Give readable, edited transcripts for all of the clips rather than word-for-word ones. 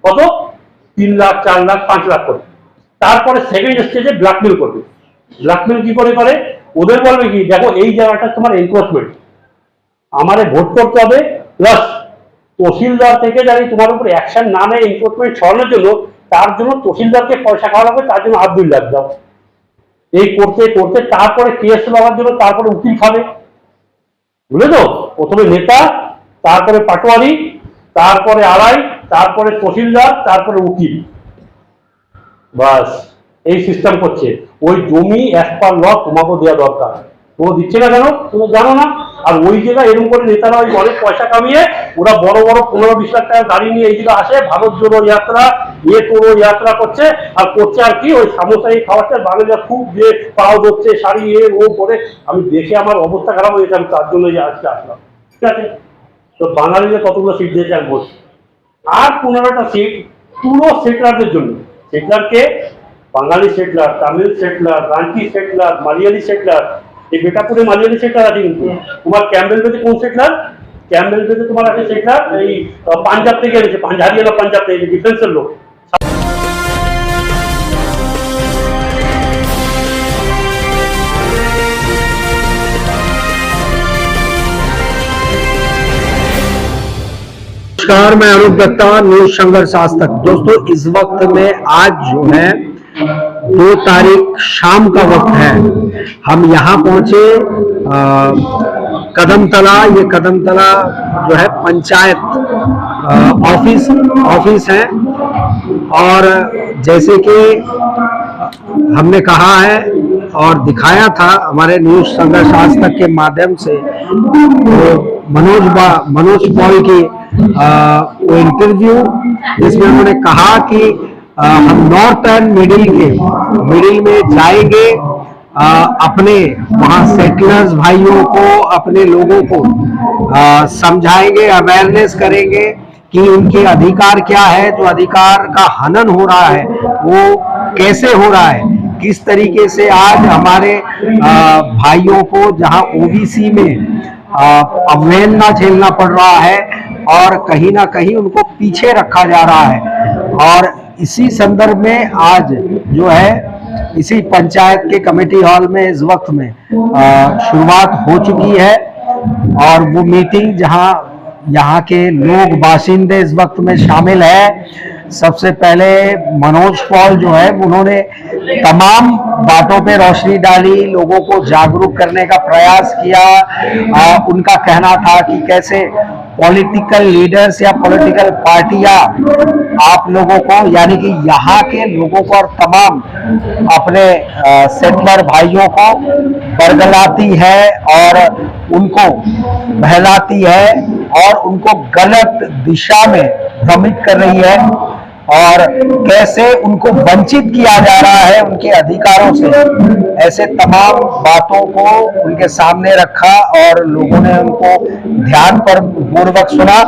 কত 3 লাখ 4 লাখ 5 লাখ করে। তারপরে সেকেন্ড স্টেজে ব্ল্যাকমেল করবে। ব্ল্যাকমেল কি করে করে, ওদের বলবে কি, দেখো এই জায়গাটা তোমার এনক্রোচমেন্ট, আমারে ভোট করতে হবে, প্লাস তহসিলদার থেকে যদি তোমার উপর অ্যাকশন না নেয় এনক্রোচমেন্ট সরানোর জন্য, তার জন্য তহসিলদারকে পয়সা খাওয়া লাগবে, তার জন্য 8-2 লাখ দাও। এই করতে করতে তারপরে কেস লড়ার জন্য তারপরে উকিল খাবে, বুঝলে তো? প্রথমে নেতা, তারপরে পাটোয়ারি, তারপরে আড়াই, তারপরে তহসিলদার, তারপরে উকিল। বাস এই সিস্টেম করছে। ওই জমি অ্যাজ পার ল তোমাকেও দেওয়া দরকার, তোমরা দিচ্ছে না কেন? তুমি জানো না? আর ওই জায়গায় এরকম করে নেতারা ওই অনেক পয়সা কামিয়ে ওরা বড় বড় 15-20 লাখ টাকা গাড়ি নিয়ে এই জায়গায় আসে, ভারত জোড়ো যাত্রা, তোড়ো যাত্রা করছে। আর করছে আর কি, ওই সামোসাই খাওয়াচ্ছে, বাঙালিরা খুব যে পাও ধরছে, শাড়ি ও করে। আমি দেখে আমার অবস্থা খারাপ হয়ে গেছে, আমি তার জন্য আজকে আসলাম। ঠিক আছে, তো বাঙালিদের কতগুলো সিট দিয়েছে এক বছর, আর 15টা সিট পুরো সেটলারদের জন্য। সেটলারকে Bengali settler, Tamil settler, Ranchi settler, Malayali settler. এই বেটাপুরে মালিয়ালি সেটলার আছে, কিন্তু তোমার ক্যাম্বেল বেদে কোন সেটলার? ক্যাম্বেল বেদে তোমার আছে সেটলার এই পাঞ্জাব থেকে এনেছে, হারিয়ানা পাঞ্জাব থেকে, ডিফেন্সের লোক। नमस्कार, मैं अनूप दत्ता, न्यूज संघर्ष आज तक। दोस्तों, इस वक्त में आज जो है 2 तारीख शाम का वक्त है, हम यहाँ पहुंचे कदमतला। ये कदमतला जो है पंचायत ऑफिस है, और जैसे कि हमने कहा है और दिखाया था हमारे न्यूज संघर्ष आज तक के माध्यम से, तो मनोज पॉल की वो इंटरव्यू, जिसमें उन्होंने कहा कि हम नॉर्थ एंड मिडिल में जाएंगे, अपने वहाँ सेटलर्स भाइयों को, अपने लोगों को समझाएंगे, अवेयरनेस करेंगे कि उनके अधिकार क्या है, जो अधिकार का हनन हो रहा है वो कैसे हो रहा है, किस तरीके से आज हमारे भाइयों को जहाँ ओबीसी में अवहेलना झेलना पड़ रहा है और कहीं ना कहीं उनको पीछे रखा जा रहा है। और इसी संदर्भ में आज जो है इसी पंचायत के कमेटी हॉल में इस वक्त में शुरुआत हो चुकी है, और वो मीटिंग जहां यहाँ के लोग बाशिंदे इस वक्त में शामिल है। सबसे पहले मनोज पॉल जो है, उन्होंने तमाम बातों पे रोशनी डाली, लोगों को जागरूक करने का प्रयास किया। उनका कहना था कि कैसे पॉलिटिकल लीडर्स या पॉलिटिकल पार्टियां आप लोगों को, यानी कि यहाँ के लोगों को और तमाम अपने सेटलर भाइयों को बरगलाती है और उनको बहलाती है और उनको गलत दिशा में भ्रमित कर रही है, और कैसे उनको वंचित किया जा रहा है उनके अधिकारों से। ऐसे तमाम बातों को उनके सामने रखा और लोगों ने उनको ध्यान पर पूर्वक सुना।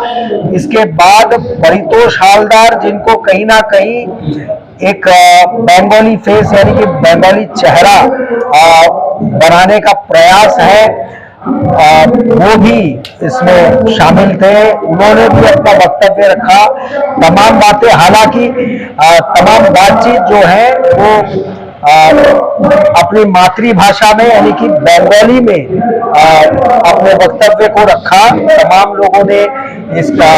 इसके बाद परितोष हालदार, जिनको कहीं ना कहीं एक बंगाली फेस यानी कि बंगाली चेहरा बनाने का प्रयास है, वो भी इसमें शामिल थे। उन्होंने भी अपना वक्तव्य रखा, तमाम बातें, हालांकि तमाम बातचीत जो है वो अपनी मातृभाषा में यानी कि बंगाली में अपने वक्तव्य को रखा तमाम लोगों ने इसका।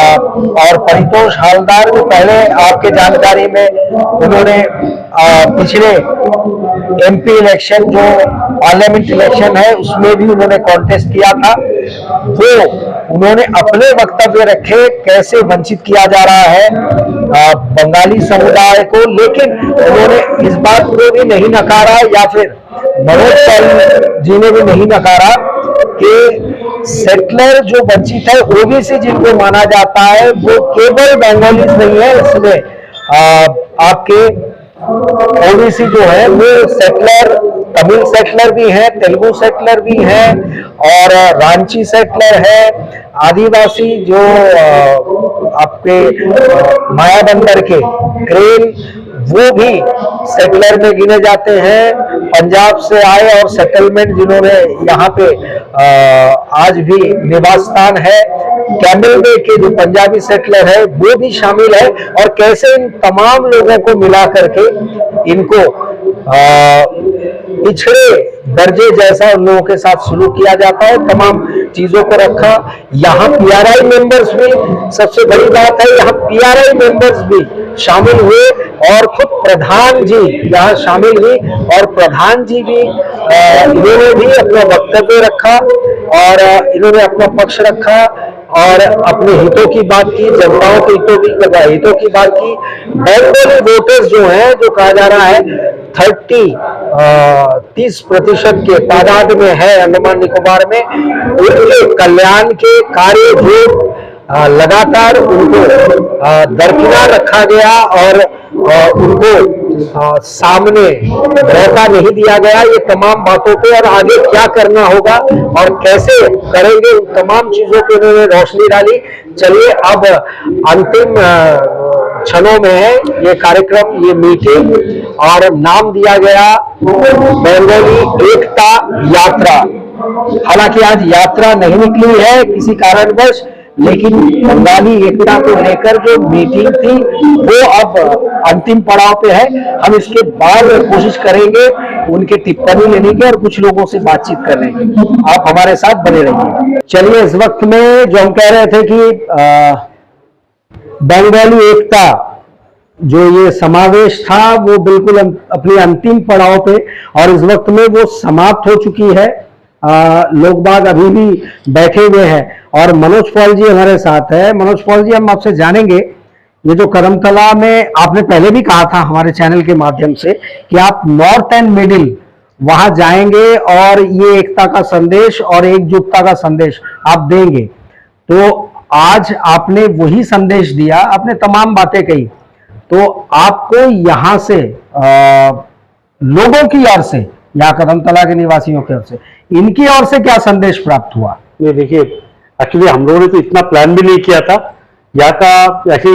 और परितोष हालदार जो पहले आपके जानकारी में उन्होंने पिछले एमपी इलेक्शन, जो पार्लियामेंट इलेक्शन है, उसमें भी उन्होंने कॉन्टेस्ट किया था, तो उन्होंने अपने वक्तव्य रखे कैसे वंचित किया जा रहा है बंगाली समुदाय को। लेकिन उन्होंने इस बात को भी नहीं नकारा, या फिर मनोज पॉल जी ने भी नहीं नकारा कि सेटलर जो वंचित है, ओबीसी जिनको माना जाता है, वो केवल बंगालीज नहीं है। इसमें आपके ओबीसी जो है वो सेटलर, तमिल सेटलर भी हैं, तेलुगु सेटलर भी हैं, और रांची सेटलर है, आदिवासी जो आपके मायाबंदर के क्रेन वो भी सेटलर में गिने जाते हैं। पंजाब से आए और सेटलमेंट जिन्होंने यहाँ पे आज भी निवास स्थान है, कैमल बे के जो पंजाबी सेटलर है वो भी शामिल है। और कैसे इन तमाम लोगों को मिला करके इनको पिछड़े दर्जे जैसा उन लोगों के साथ सुलूक किया जाता है, तमाम चीजों को रखा। यहाँ पीआरआई मेंबर्स भी, सबसे बड़ी बात है, यहाँ पीआरआई मेंबर्स भी शामिल हुए और खुद प्रधान जी यहाँ शामिल हुई और प्रधान जी भी इन्होंने भी अपना वक्तव्य रखा और इन्होंने अपना पक्ष रखा और अपने हितों की बात की, जनताओं के हितों की बात की। बंगाली वोटर्स जो हैं, जो कहा जा रहा है 30% के तादाद में है अंडमान निकोबार में, उनके कल्याण के कार्य जो लगातार उनको दरकिनार रखा गया और उनको सामने मौका नहीं दिया गया, ये तमाम बातों पे और आगे क्या करना होगा और कैसे करेंगे उन तमाम चीजों पे उन्होंने रोशनी डाली। चलिए अब अंतिम क्षणों में है ये कार्यक्रम, ये मीटिंग, और नाम दिया गया बंगाली एकता यात्रा। हालांकि आज यात्रा नहीं निकली है किसी कारणवश, लेकिन बंगाली एकता को लेकर जो मीटिंग थी वो अब अंतिम पड़ाव पे है। हम इसके बाद कोशिश करेंगे उनके टिप्पणी लेने की और कुछ लोगों से बातचीत करने की। आप हमारे साथ बने रहिए। चलिए, इस वक्त में जो हम कह रहे थे कि बंगाली एकता जो ये समावेश था वो बिल्कुल अपनी अंतिम पड़ाव पे, और इस वक्त में वो समाप्त हो चुकी है। लोग बाग अभी भी बैठे हुए हैं और मनोज पॉल जी हमारे साथ है। मनोज पॉल जी, हम आपसे जानेंगे, ये जो करमतला में आपने पहले भी कहा था हमारे चैनल के माध्यम से कि आप नॉर्थ एंड मिडिल वहां जाएंगे और ये एकता का संदेश और एकजुटता का संदेश आप देंगे, तो आज आपने वही संदेश दिया, आपने तमाम बातें कही। तो आपको यहां से लोगों की ओर से, यहाँ करमतला के निवासियों की ओर से, इनकी ओर से क्या संदेश प्राप्त हुआ? ये देखिए, एक्चुअली हम लोगों ने तो इतना प्लान भी नहीं किया था यहाँ का, ऐसे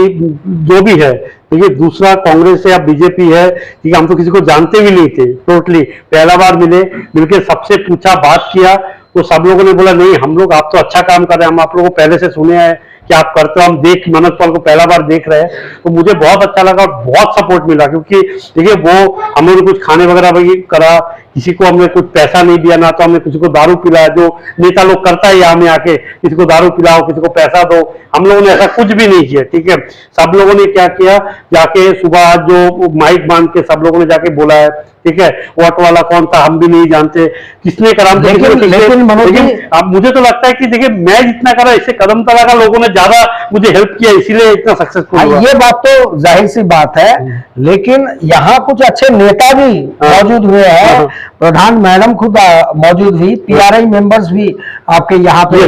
जो भी है। देखिए, दूसरा कांग्रेस है या बीजेपी है, ठीक है, हम तो किसी को जानते भी नहीं थे, टोटली पहला बार मिलके सबसे पूछा, बात किया, तो सब लोगों ने बोला नहीं हम लोग, आप तो अच्छा काम कर रहे हैं, हम आप लोगों को पहले से सुने हैं कि आप करते हो, हम मनोज पॉल को पहला बार देख रहे हैं। तो मुझे बहुत अच्छा लगा और बहुत सपोर्ट मिला, क्योंकि देखिए वो हम लोगों ने कुछ खाने वगैरह भी करा, किसी को हमने कुछ पैसा नहीं दिया, ना तो हमने किसी को दारू पिलाया, जो नेता लोग करता है यहाँ में आके, किसी को दारू पिलाओ, किसी को पैसा दो, हम लोगों ने ऐसा कुछ भी नहीं किया। ठीक है, सब लोगों ने क्या किया, जाके सुबह जो माइक बांध के सब लोगों ने जाके बोला है, ठीक है, वोट वाला कौन था हम भी नहीं जानते, किसने करा। लेकिन अब मुझे तो लगता है कि देखिए, मैं जितना करा इससे करमतला का लोगों ने ज्यादा मुझे हेल्प किया, इसीलिए इतना सक्सेसफुल हुआ। ये बात तो जाहिर सी बात है, लेकिन यहाँ कुछ अच्छे नेता भी मौजूद हुए हैं। प्रधान मैडम खुद मौजूद हुई, पीआरआई मेंबर्स भी आपके यहाँ पे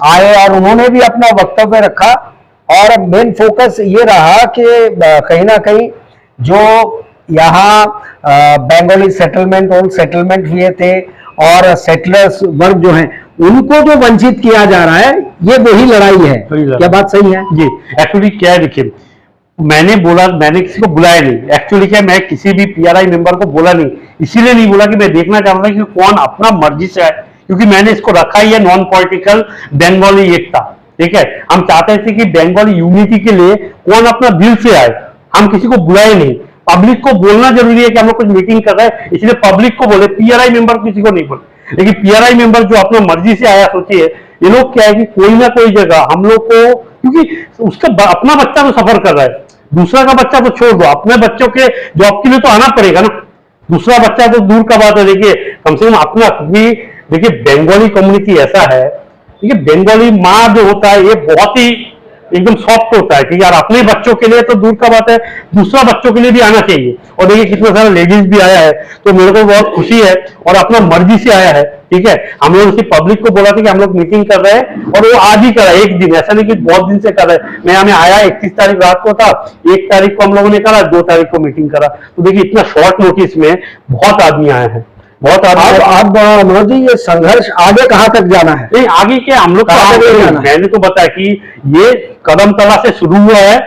आए और उन्होंने भी अपना वक्तव्य रखा। और मेन फोकस ये रहा कि कहीं ना कहीं जो यहाँ बंगाली सेटलमेंट हुए थे और सेटलर्स वर्ग जो हैं उनको जो वंचित किया जा रहा है, ये वही लड़ाई है। क्या बात सही है? जी, एक्चुअली क्या है, देखिए मैंने किसी को बुलाया नहीं। एक्चुअली क्या, मैं किसी भी पीआरआई मेंबर को बोला नहीं, इसीलिए नहीं बोला कि मैं देखना चाहता था कि कौन अपना मर्जी से आए, क्योंकि मैंने इसको रखा ही है नॉन पॉलिटिकल बंगाली एकता। ठीक है, हम चाहते थे कि बंगाली यूनिटी के लिए कौन अपना दिल से आए, हम किसी को बुलाए नहीं। पब्लिक को बोलना जरूरी है कि हम लोग कुछ मीटिंग कर रहे हैं, इसलिए पब्लिक को बोले, पीआरआई मेंबर किसी को नहीं बोले। लेकिन पीआरआई मेंबर जो अपना मर्जी से आया, सोचिए ये लोग क्या है कि कोई ना कोई जगह हम लोग को, क्योंकि उसका अपना बच्चा तो सफर कर रहा है, दूसरा का बच्चा तो छोड़ दो, अपने बच्चों के जॉब के लिए तो आना पड़ेगा ना, दूसरा बच्चा तो दूर का बात है। देखिए, कम से कम अपना, देखिए बंगाली कम्युनिटी ऐसा है, देखिए बंगाली माँ जो होता है ये बहुत ही एकदम सॉफ्ट होता है कि यार अपने बच्चों के लिए तो दूर का बात है, दूसरा बच्चों के लिए भी आना चाहिए। और देखिए कितना सारा लेडीज भी आया है, तो मेरे को बहुत खुशी है और अपना मर्जी से आया है। ठीक है, हम लोग उसी पब्लिक को बोला था कि हम लोग मीटिंग कर रहे हैं, और वो आज ही करा, एक दिन, ऐसा नहीं कि बहुत दिन से कर रहे हैं। मैं हमें आया 31 तारीख रात को था, 1 तारीख को हम लोगों ने करा, 2 तारीख को मीटिंग करा। तो देखिए इतना शॉर्ट नोटिस में बहुत आदमी आए हैं, बहुत आदमी। अब मनोज जी, ये संघर्ष आगे कहाँ तक जाना है? नहीं, आगे क्या हम लोग, मैंने तो बताया कि ये करमतला से शुरू हुआ है,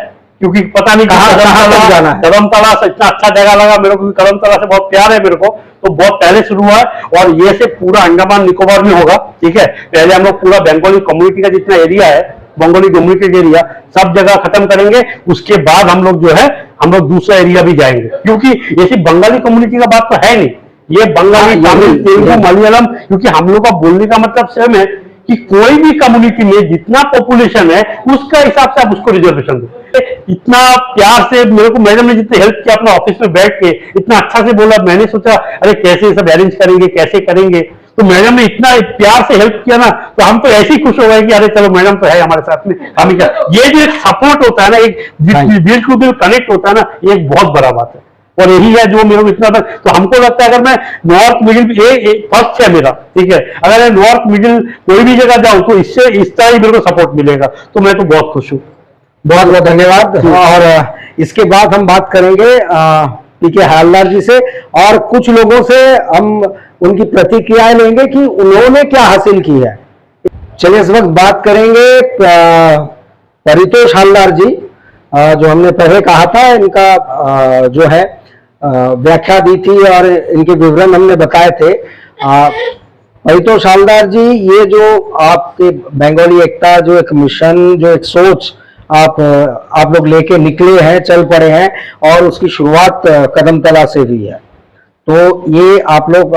क्योंकि पता नहीं कहाँ तक जाना है। धर्मतला से इतना अच्छा जगह लगा मेरे को, धर्मतला से बहुत प्यार है मेरे को, तो बहुत पहले शुरू हुआ है। और ये से पूरा अंडमान निकोबार में होगा, ठीक है। पहले हम लोग पूरा बंगाली कम्युनिटी का जितना एरिया है, बंगाली डोमिनेटेड एरिया, सब जगह खत्म करेंगे। उसके बाद हम लोग जो है, हम लोग दूसरा एरिया भी जाएंगे, क्योंकि ये सिर्फ बंगाली कम्युनिटी का बात तो है नहीं, ये बंगाली, तमिल, तेलुगु, मलयालम, क्योंकि हम लोग का बोलने का मतलब सेम है कि कोई भी कम्युनिटी में जितना पॉपुलेशन है उसका हिसाब से आप उसको रिजर्वेशन दो। इतना प्यार से मेरे को मैडम ने जितने हेल्प किया अपने ऑफिस में बैठ के, इतना अच्छा से बोला, मैंने सोचा अरे कैसे सब अरेंज करेंगे, कैसे करेंगे, तो मैडम ने इतना प्यार से हेल्प किया ना, तो हम तो ऐसे ही खुश हो गए कि अरे चलो मैडम तो है हमारे साथ में, हम क्या। ये जो एक सपोर्ट होता है ना, एक दिल टू दिल कनेक्ट होता है ना, ये एक बहुत बड़ा बात है। और यही है जो मेरे को इतना तक, तो हमको लगता है अगर मैं नॉर्थ मिडिल फर्स्ट है मेरा, ठीक है, अगर मैं नॉर्थ मिडिल कोई भी जगह जाऊं तो इससे इस तरह ही मेरे को सपोर्ट मिलेगा, तो मैं तो बहुत खुश हूँ। बहुत बहुत धन्यवाद। और इसके बाद हम बात करेंगे पीके हालदार जी से, और कुछ लोगों से हम उनकी प्रतिक्रियाएं लेंगे कि उन्होंने क्या हासिल की है। चलिए इस वक्त बात करेंगे परितोष हालदार जी, जो हमने पहले कहा था, इनका जो है व्याख्या दी थी और इनके विवरण हमने बताए थे। परितोष हालदार जी, ये जो आपके बंगाली एकता जो एक मिशन, जो एक सोच आप लोग लेके निकले हैं, चल पड़े हैं, और उसकी शुरुआत कदमतला से हुई है, तो ये आप लोग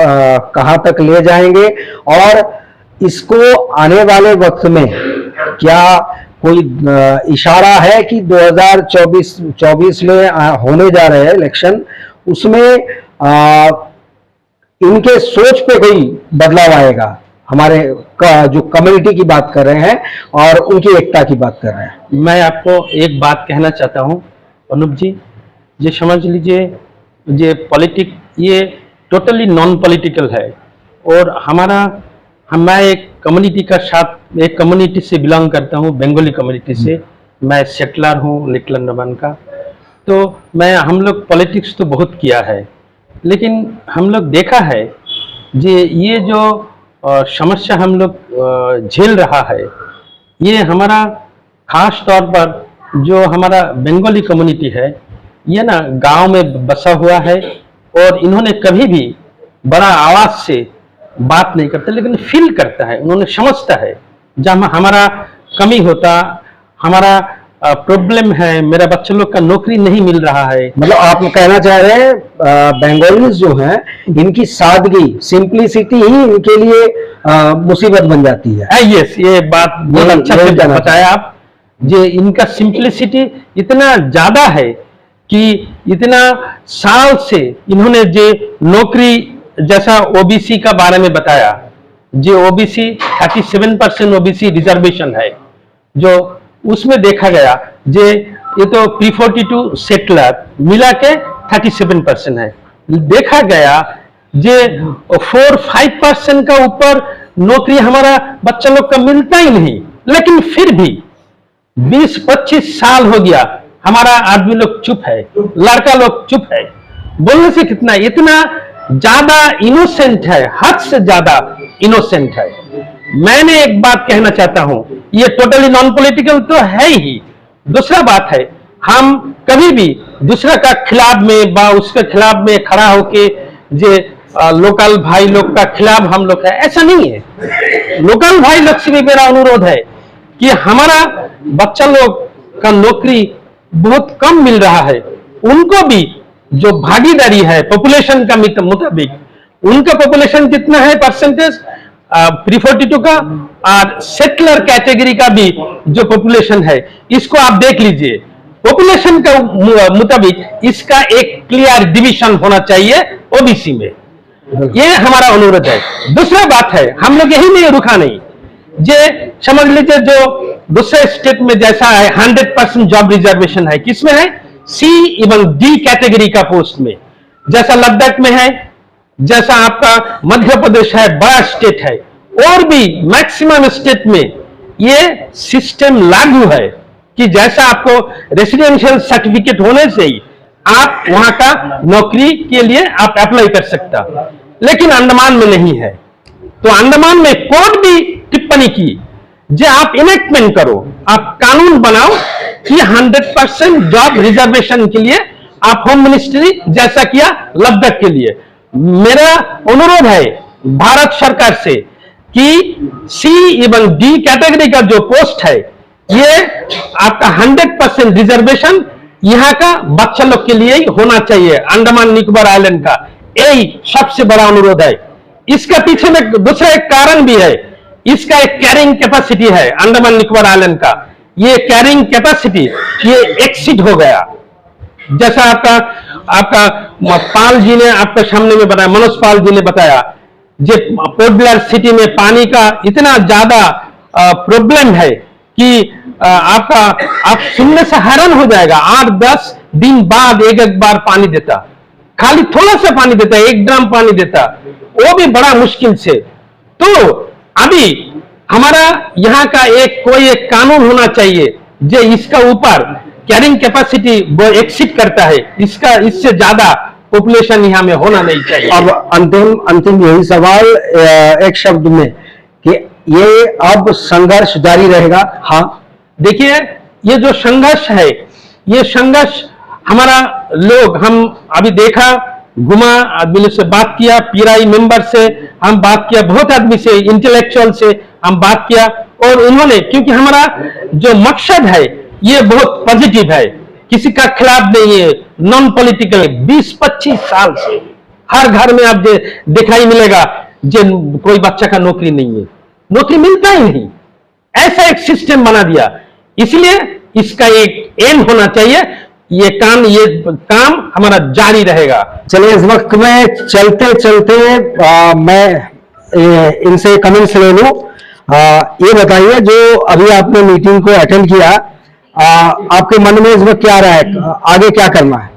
कहाँ तक ले जाएंगे, और इसको आने वाले वक्त में क्या कोई इशारा है कि 2024 में होने जा रहे हैं इलेक्शन, उसमें इनके सोच पे कोई बदलाव आएगा? हमारे जो कम्युनिटी की बात कर रहे हैं और उनकी एकता की बात कर रहे हैं। मैं आपको एक बात कहना चाहता हूं अनूप जी, ये समझ लीजिए, ये पॉलिटिक ये टोटली नॉन पॉलिटिकल है, और मैं एक कम्युनिटी का साथ, एक कम्युनिटी से बिलोंग करता हूं, बंगाली कम्युनिटी से। मैं सेटलर हूं लिटिल अंडमान का, तो हम लोग पॉलिटिक्स तो बहुत किया है, लेकिन हम लोग देखा है ये जो समस्या हम लोग झेल रहा है, ये हमारा खास तौर पर जो हमारा बंगाली कम्युनिटी है, ये ना गांव में बसा हुआ है, और इन्होंने कभी भी बड़ा आवाज से बात नहीं करते, लेकिन फील करता है, उन्होंने समझता है जहाँ हमारा कमी होता, हमारा प्रॉब्लम है, मेरा बच्चे लोग का नौकरी नहीं मिल रहा है। मतलब आप कहना चाह रहे हैं बंगालीज जो हैं, इनकी सादगी, सिंपलिसिटी ही इनके लिए मुसीबत बन जाती है। यस, ये बात बहुत अच्छा से बताया आप। ये इनका सिंपलिसिटी इतना ज्यादा है कि इतना साल से इन्होंने जो नौकरी, जैसा ओबीसी का बारे में बताया, जो ओबीसी 37% ओबीसी रिजर्वेशन है, जो उसमें देखा गया ये तो P42 सेटलर मिला के 37% है। देखा गया जे 4-5% का ऊपर नौकरी हमारा बच्चा लोग का मिलता ही नहीं, लेकिन फिर भी 20-25 साल हो गया हमारा आदमी लोग चुप है, लड़का लोग चुप है। बोलने से कितना, इतना ज्यादा इनोसेंट है, हद से ज्यादा इनोसेंट है। मैंने एक बात कहना चाहता हूं, ये टोटली नॉन पॉलिटिकल तो है ही। दूसरा बात है, हम कभी भी दूसरा का खिलाफ में बा उसके खिलाफ में खड़ा होके जे लोकल भाई लोग का खिलाफ हम लोग है, ऐसा नहीं है। लोकल भाई लोग से भी मेरा अनुरोध है कि हमारा बच्चा लोग का नौकरी बहुत कम मिल रहा है, उनको भी जो भागीदारी है पॉपुलेशन का मुताबिक, उनका पॉपुलेशन कितना है परसेंटेज P42 का, और सेटलर कैटेगरी का भी जो पॉपुलेशन है, इसको आप देख लीजिए। पॉपुलेशन का मुताबिक इसका एक क्लियर डिवीजन होना चाहिए ओबीसी में, ये हमारा अनुरोध है। दूसरा बात है, हम लोग यही नहीं रुका नहीं, जे समझ लीजिए जो दूसरे स्टेट में जैसा है 100% जॉब रिजर्वेशन है, किसमें है? सी एवं डी कैटेगरी का पोस्ट में, जैसा लद्दाख में है, जैसा आपका मध्य प्रदेश है, बड़ा स्टेट है, और भी मैक्सिमम स्टेट में ये सिस्टम लागू है कि जैसा आपको रेसिडेंशियल सर्टिफिकेट होने से ही आप वहां का नौकरी के लिए आप अप्लाई कर सकता, लेकिन अंडमान में नहीं है। तो अंडमान में कोर्ट भी टिप्पणी की, जो आप इनेक्टमेंट करो, आप कानून बनाओ कि 100% जॉब रिजर्वेशन के लिए आप होम मिनिस्ट्री जैसा किया लद्दाख के लिए। मेरा अनुरोध है भारत सरकार से कि सी एवं डी कैटेगरी का जो पोस्ट है ये आपका 100% रिजर्वेशन यहाँ का बच्चा लोग के लिए ही होना चाहिए, अंडमान निकोबार आइलैंड का। यही सबसे बड़ा अनुरोध है। इसका पीछे में दूसरा एक कारण भी है, इसका एक कैरिंग कैपेसिटी है अंडमान निकोबार आइलैंड का। ये कैरिंग कैपेसिटी ये एक्सीड हो गया, जैसा आपका पाल जी ने आपके सामने में बताया, मनोज पाल जी ने बताया, जो पोर्ट ब्लेयर सिटी में पानी का इतना ज्यादा प्रॉब्लम है कि आप सुनने से हैरान हो जाएगा। 8-10 दिन बाद एक बार पानी देता, खाली थोड़ा सा पानी देता, 1 ड्रम पानी देता, वो भी बड़ा मुश्किल से। तो अभी हमारा यहाँ का कोई एक कानून होना चाहिए जो इसका ऊपर कैरिंग कैपेसिटी वो एक्सीड करता है, इससे ज्यादा पॉपुलेशन यहाँ में होना नहीं चाहिए। अब अंतिम यही सवाल एक शब्द में कि ये अब संघर्ष जारी रहेगा? हाँ, देखिए ये जो संघर्ष है, ये संघर्ष हमारा हम अभी देखा, घुमा, आदमी से बात किया, पीराई मेंबर से हम बात किया, बहुत आदमी से, इंटेलेक्चुअल से हम बात किया, और उन्होंने, क्योंकि हमारा जो मकसद है ये बहुत पॉजिटिव है, किसी का खिलाफ नहीं है, नॉन पॉलिटिकल। 20-25 साल से हर घर में आप दिखाई मिलेगा जो कोई बच्चा का नौकरी नहीं है, नौकरी मिलता ही नहीं, ऐसा एक सिस्टम बना दिया। इसलिए इसका एक एम होना चाहिए, ये काम हमारा जारी रहेगा। चलिए, इस वक्त में चलते चलते मैं इनसे कमेंट्स ले लूं। ये बताइए, जो अभी आपने मीटिंग को अटेंड किया, आपके मन में इस वक्त क्या रहा है, आगे क्या करना है?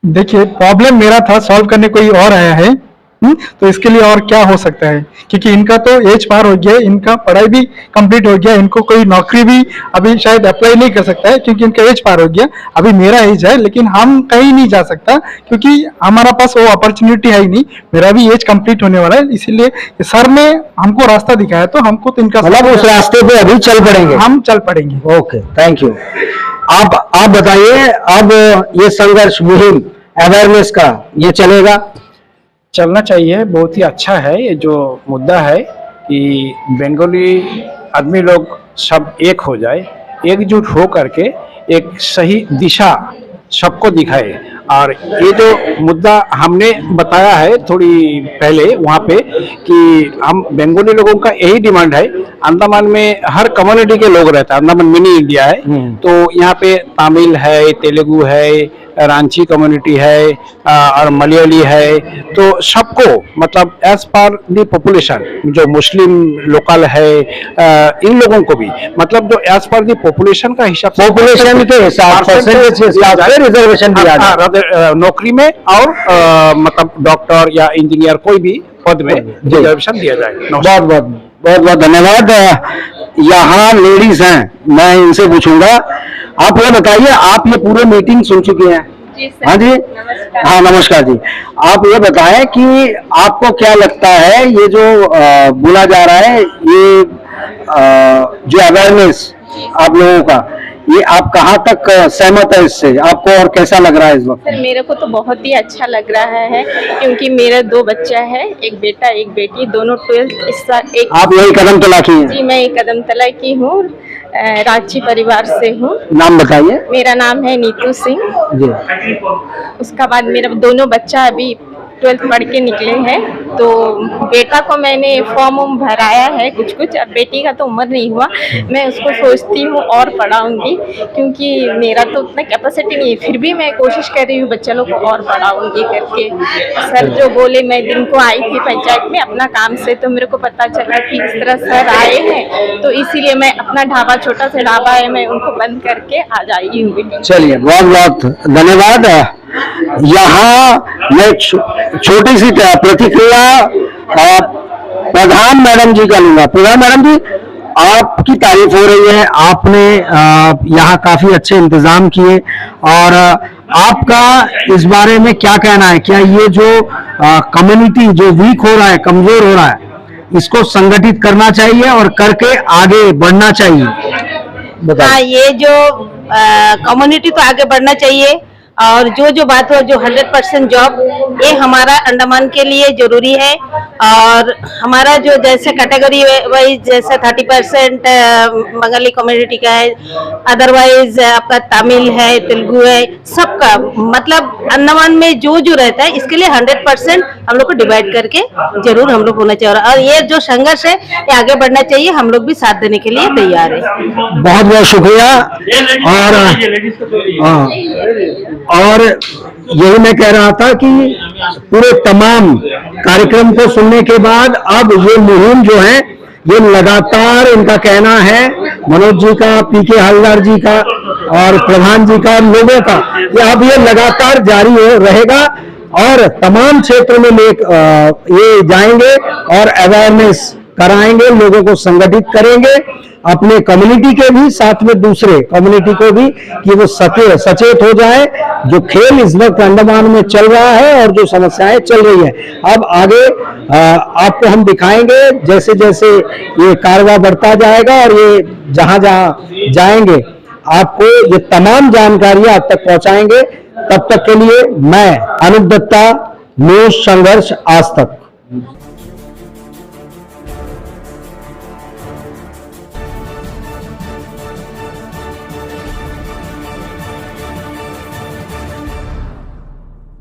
देखिए, प्रॉब्लम मेरा था, सॉल्व करने कोई और आया है। तो इसके लिए और क्या हो सकता है, क्योंकि इनका तो एज पार हो गया, इनका पढ़ाई भी कंप्लीट हो गया, इनको कोई नौकरी भी अभी शायद अप्लाई नहीं कर सकता है क्योंकि इनका एज पार हो गया। अभी मेरा एज है, लेकिन हम कहीं नहीं जा सकता क्योंकि हमारा पास वो अपॉर्चुनिटी है ही नहीं। मेरा भी एज कंप्लीट होने वाला है, इसीलिए सर ने हमको रास्ता दिखाया, तो हमको तो इनका मतलब उस रास्ते पे अभी चल पड़ेंगे, हम चल पड़ेंगे। Okay, thank you. आप बताइए, अब ये संघर्ष मुहिम अवेयरनेस का ये चलेगा? चलना चाहिए, बहुत ही अच्छा है। ये जो मुद्दा है कि बंगाली आदमी लोग सब एक हो जाए, एकजुट हो करके एक सही दिशा सबको दिखाए। और ये जो मुद्दा हमने बताया है थोड़ी पहले वहाँ पे कि हम बंगाली लोगों का यही डिमांड है। अंडमान में हर कम्युनिटी के लोग रहते हैं, अंडमान मिनी इंडिया है, तो यहाँ पे तमिल है, तेलुगु है, रांची कम्युनिटी है और मलयाली है, तो सबको मतलब एज पर दी पॉपुलेशन, जो मुस्लिम लोकल है इन लोगों को भी मतलब जो एज पर दी पॉपुलेशन का हिसाब, पॉपुलेशन के हिसाब से रिजर्वेशन दिया जाए नौकरी में, और मतलब डॉक्टर या इंजीनियर कोई भी पद में रिजर्वेशन दिया जाए। बहुत बहुत धन्यवाद। यहाँ लेडीज हैं, मैं इनसे पूछूंगा। आप ये बताइए, आप ये पूरे मीटिंग सुन चुके हैं? हाँ जी, हाँ नमस्कार जी। आप ये बताएं कि आपको क्या लगता है, ये जो बोला जा रहा है, ये जो अवेयरनेस आप लोगों का, ये आप कहाँ तक सहमत है इससे? आपको और कैसा लग रहा है इस वक्त? सर, मेरे को तो बहुत ही अच्छा लग रहा है क्योंकि मेरा 2 बच्चा है, एक बेटा एक बेटी, दोनों 12th इस साल। एक आप यही कदम तला की हैं? जी, मैं एक कदम तला की हूँ, रांची परिवार से हूँ। नाम बताइए। मेरा नाम है नीतू सिंह जी। उसका बाद मेरा दोनों बच्चा अभी 12th पढ़ के निकले हैं, तो बेटा को मैंने फॉर्म भराया है कुछ, और बेटी का तो उम्र नहीं हुआ। मैं उसको सोचती हूँ और पढ़ाऊंगी, क्योंकि मेरा तो उतना कैपेसिटी नहीं है, फिर भी मैं कोशिश कर रही हूँ बच्चा लोग को और पढ़ाऊंगी करके। सर जो बोले, मैं दिन को आई थी पंचायत में अपना काम से, तो मेरे को पता चला कि इस तरह सर आए हैं, तो इसीलिए मैं अपना ढाबा, छोटा सा ढाबा है, मैं उनको बंद करके आ जाई हूँ। चलिए, बहुत बहुत धन्यवाद। यहाँ मैं छोटी सी प्रतिक्रिया प्रधान मैडम जी का लूंगा। प्रधान मैडम जी, आपकी तारीफ हो रही है, आपने यहाँ काफी अच्छे इंतजाम किए, और आपका इस बारे में क्या कहना है? क्या ये जो कम्युनिटी जो वीक हो रहा है, कमजोर हो रहा है, इसको संगठित करना चाहिए और करके आगे बढ़ना चाहिए? हाँ, ये जो कम्युनिटी तो आगे बढ़ना चाहिए और जो बात हो जो 100% जॉब ये हमारा अंडमान के लिए जरूरी है। और हमारा जो जैसे कैटेगरी वाइज जैसे 30% बंगाली कम्युनिटी का है, अदरवाइज आपका तमिल है, तेलुगु है, सबका मतलब अंडमान में जो रहता है इसके लिए 100% हम लोग को डिवाइड करके जरूर हम लोग होना चाहिए। और ये जो संघर्ष है ये आगे बढ़ना चाहिए, हम लोग भी साथ देने के लिए तैयार है। बहुत बहुत शुक्रिया। और यही मैं कह रहा था कि पूरे तमाम कार्यक्रम को सुनने के बाद अब ये मुहिम जो है ये लगातार, इनका कहना है मनोज जी का, पीके हलदार जी का और प्रधान जी का, लोगों का, अब ये लगातार जारी रहेगा और तमाम क्षेत्र में ये जाएंगे और अवेयरनेस कराएंगे, लोगों को संगठित करेंगे, अपने कम्युनिटी के भी साथ में दूसरे कम्युनिटी को भी, कि वो सचेत हो जाए जो खेल इस वक्त अंडमान में चल रहा है और जो समस्याएं चल रही है। अब आगे आपको हम दिखाएंगे जैसे जैसे ये कारवां बढ़ता जाएगा और ये जहां जहां जाएंगे आपको ये तमाम जानकारियां आप तक पहुंचाएंगे। तब तक के लिए मैं अनूप दत्ता, न्यूज संघर्ष आज तक।